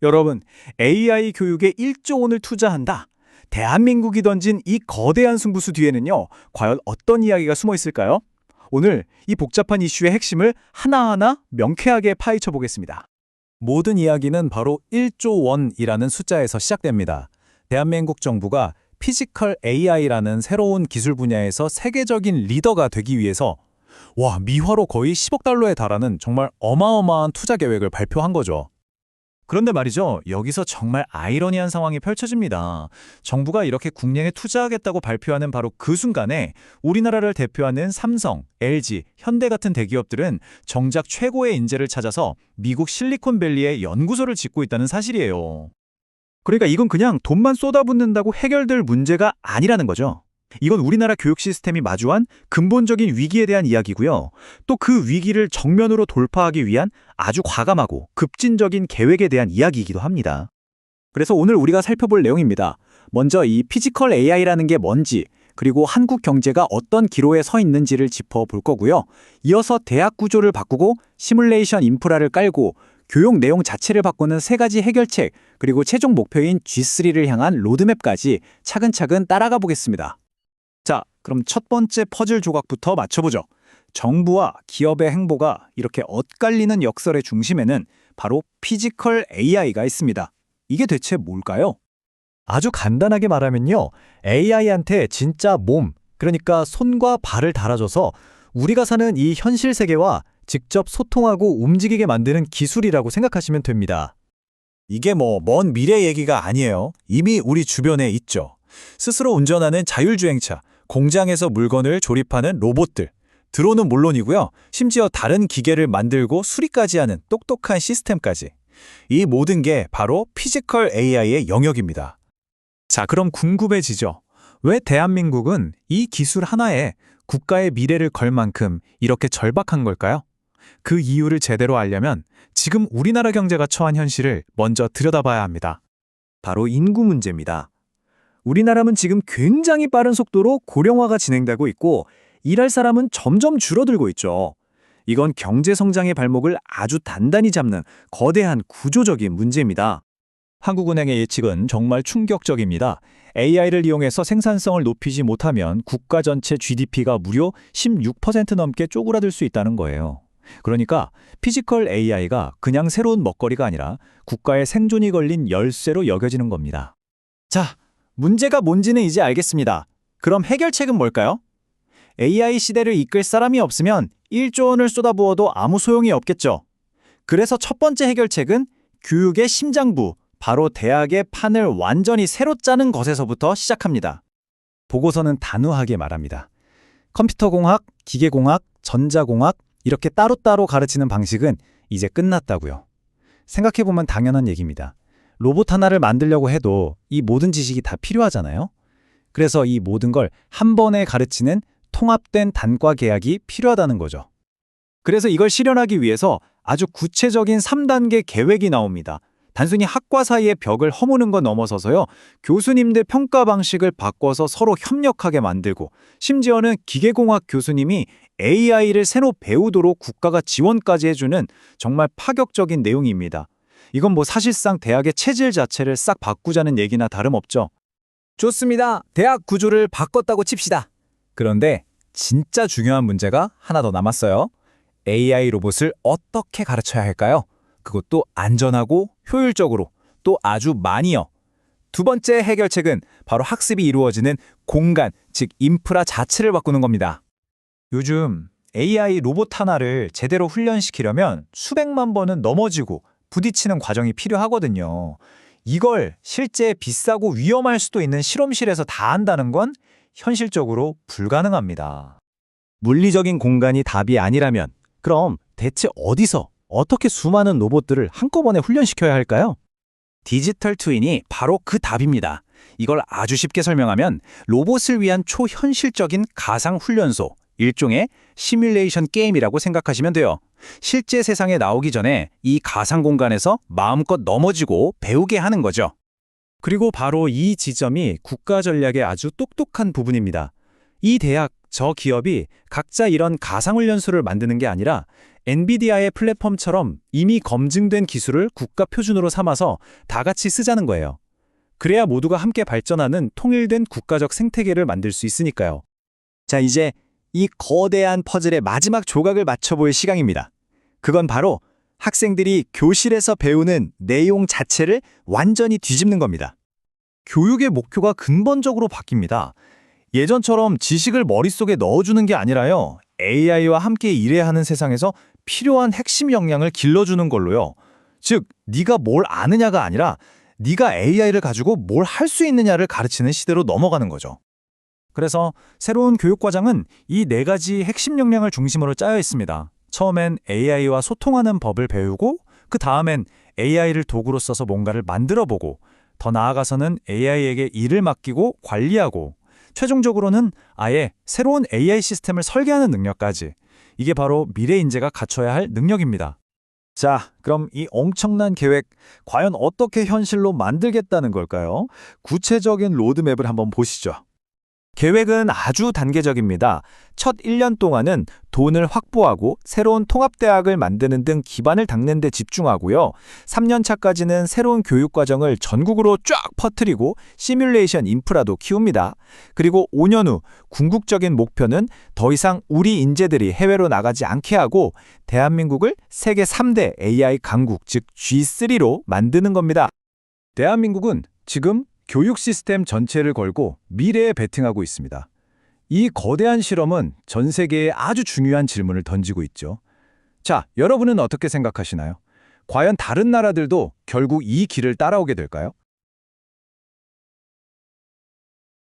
여러분, AI 교육에 1조 원을 투자한다. 대한민국이 던진 이 거대한 승부수 뒤에는요, 과연 어떤 이야기가 숨어 있을까요? 오늘 이 복잡한 이슈의 핵심을 하나하나 명쾌하게 파헤쳐 보겠습니다. 모든 이야기는 바로 1조 원이라는 숫자에서 시작됩니다. 대한민국 정부가 피지컬 AI라는 새로운 기술 분야에서 세계적인 리더가 되기 위해서 미화로 거의 10억 달러에 달하는 정말 어마어마한 투자 계획을 발표한 거죠. 그런데 말이죠, 여기서 정말 아이러니한 상황이 펼쳐집니다. 정부가 이렇게 국내에 투자하겠다고 발표하는 바로 그 순간에 우리나라를 대표하는 삼성, LG, 현대 같은 대기업들은 정작 최고의 인재를 찾아서 미국 실리콘밸리에 연구소를 짓고 있다는 사실이에요. 그러니까 이건 그냥 돈만 쏟아붓는다고 해결될 문제가 아니라는 거죠. 이건 우리나라 교육 시스템이 마주한 근본적인 위기에 대한 이야기고요. 또 그 위기를 정면으로 돌파하기 위한 아주 과감하고 급진적인 계획에 대한 이야기이기도 합니다. 그래서 오늘 우리가 살펴볼 내용입니다. 먼저 이 피지컬 AI라는 게 뭔지, 그리고 한국 경제가 어떤 기로에 서 있는지를 짚어볼 거고요. 이어서 대학 구조를 바꾸고 시뮬레이션 인프라를 깔고 교육 내용 자체를 바꾸는 세 가지 해결책, 그리고 최종 목표인 G3를 향한 로드맵까지 차근차근 따라가 보겠습니다. 자, 그럼 첫 번째 퍼즐 조각부터 맞춰보죠. 정부와 기업의 행보가 이렇게 엇갈리는 역설의 중심에는 바로 피지컬 AI가 있습니다. 이게 대체 뭘까요? 아주 간단하게 말하면요. AI한테 진짜 몸, 그러니까 손과 발을 달아줘서 우리가 사는 이 현실 세계와 직접 소통하고 움직이게 만드는 기술이라고 생각하시면 됩니다. 이게 먼 미래 얘기가 아니에요. 이미 우리 주변에 있죠. 스스로 운전하는 자율주행차, 공장에서 물건을 조립하는 로봇들, 드론은 물론이고요. 심지어 다른 기계를 만들고 수리까지 하는 똑똑한 시스템까지. 이 모든 게 바로 피지컬 AI의 영역입니다. 자, 그럼 궁금해지죠. 왜 대한민국은 이 기술 하나에 국가의 미래를 걸 만큼 이렇게 절박한 걸까요? 그 이유를 제대로 알려면 지금 우리나라 경제가 처한 현실을 먼저 들여다봐야 합니다. 바로 인구 문제입니다. 우리나라는 지금 굉장히 빠른 속도로 고령화가 진행되고 있고 일할 사람은 점점 줄어들고 있죠. 이건 경제 성장의 발목을 아주 단단히 잡는 거대한 구조적인 문제입니다. 한국은행의 예측은 정말 충격적입니다. AI를 이용해서 생산성을 높이지 못하면 국가 전체 GDP가 무려 16% 넘게 쪼그라들 수 있다는 거예요. 그러니까 피지컬 AI가 그냥 새로운 먹거리가 아니라 국가의 생존이 걸린 열쇠로 여겨지는 겁니다. 자, 문제가 뭔지는 이제 알겠습니다. 그럼 해결책은 뭘까요? AI 시대를 이끌 사람이 없으면 1조 원을 쏟아부어도 아무 소용이 없겠죠. 그래서 첫 번째 해결책은 교육의 심장부, 바로 대학의 판을 완전히 새로 짜는 것에서부터 시작합니다. 보고서는 단호하게 말합니다. 컴퓨터공학, 기계공학, 전자공학 이렇게 따로따로 가르치는 방식은 이제 끝났다고요. 생각해보면 당연한 얘기입니다. 로봇 하나를 만들려고 해도 이 모든 지식이 다 필요하잖아요. 그래서 이 모든 걸 한 번에 가르치는 통합된 단과 계약이 필요하다는 거죠. 그래서 이걸 실현하기 위해서 아주 구체적인 3단계 계획이 나옵니다. 단순히 학과 사이의 벽을 허무는 건 넘어서서요. 교수님들 평가 방식을 바꿔서 서로 협력하게 만들고 심지어는 기계공학 교수님이 AI를 새로 배우도록 국가가 지원까지 해주는 정말 파격적인 내용입니다. 이건 사실상 대학의 체질 자체를 싹 바꾸자는 얘기나 다름없죠. 좋습니다. 대학 구조를 바꿨다고 칩시다. 그런데 진짜 중요한 문제가 하나 더 남았어요. AI 로봇을 어떻게 가르쳐야 할까요? 그것도 안전하고 효율적으로 또 아주 많이요. 두 번째 해결책은 바로 학습이 이루어지는 공간, 즉 인프라 자체를 바꾸는 겁니다. 요즘 AI 로봇 하나를 제대로 훈련시키려면 수백만 번은 넘어지고 부딪히는 과정이 필요하거든요. 이걸 실제 비싸고 위험할 수도 있는 실험실에서 다 한다는 건 현실적으로 불가능합니다. 물리적인 공간이 답이 아니라면 그럼 대체 어디서 어떻게 수많은 로봇들을 한꺼번에 훈련시켜야 할까요? 디지털 트윈이 바로 그 답입니다. 이걸 아주 쉽게 설명하면 로봇을 위한 초현실적인 가상 훈련소, 일종의 시뮬레이션 게임이라고 생각하시면 돼요. 실제 세상에 나오기 전에 이 가상 공간에서 마음껏 넘어지고 배우게 하는 거죠. 그리고 바로 이 지점이 국가 전략의 아주 똑똑한 부분입니다. 이 대학 저 기업이 각자 이런 가상훈련소를 만드는 게 아니라 엔비디아의 플랫폼처럼 이미 검증된 기술을 국가 표준으로 삼아서 다 같이 쓰자는 거예요. 그래야 모두가 함께 발전하는 통일된 국가적 생태계를 만들 수 있으니까요. 자, 이제 이 거대한 퍼즐의 마지막 조각을 맞춰볼 시간입니다. 그건 바로 학생들이 교실에서 배우는 내용 자체를 완전히 뒤집는 겁니다. 교육의 목표가 근본적으로 바뀝니다. 예전처럼 지식을 머릿속에 넣어주는 게 아니라요. AI와 함께 일해야 하는 세상에서 필요한 핵심 역량을 길러주는 걸로요. 즉, 네가 뭘 아느냐가 아니라 네가 AI를 가지고 뭘 할 수 있느냐를 가르치는 시대로 넘어가는 거죠. 그래서 새로운 교육과정은 이 4가지 핵심 역량을 중심으로 짜여 있습니다. 처음엔 AI와 소통하는 법을 배우고 그 다음엔 AI를 도구로 써서 뭔가를 만들어보고 더 나아가서는 AI에게 일을 맡기고 관리하고 최종적으로는 아예 새로운 AI 시스템을 설계하는 능력까지. 이게 바로 미래 인재가 갖춰야 할 능력입니다. 자, 그럼 이 엄청난 계획 과연 어떻게 현실로 만들겠다는 걸까요? 구체적인 로드맵을 한번 보시죠. 계획은 아주 단계적입니다. 첫 1년 동안은 돈을 확보하고 새로운 통합대학을 만드는 등 기반을 닦는 데 집중하고요. 3년 차까지는 새로운 교육과정을 전국으로 쫙 퍼뜨리고 시뮬레이션 인프라도 키웁니다. 그리고 5년 후 궁극적인 목표는 더 이상 우리 인재들이 해외로 나가지 않게 하고 대한민국을 세계 3대 AI 강국, 즉 G3로 만드는 겁니다. 대한민국은 지금 교육 시스템 전체를 걸고 미래에 베팅하고 있습니다. 이 거대한 실험은 전 세계에 아주 중요한 질문을 던지고 있죠. 자, 여러분은 어떻게 생각하시나요? 과연 다른 나라들도 결국 이 길을 따라오게 될까요?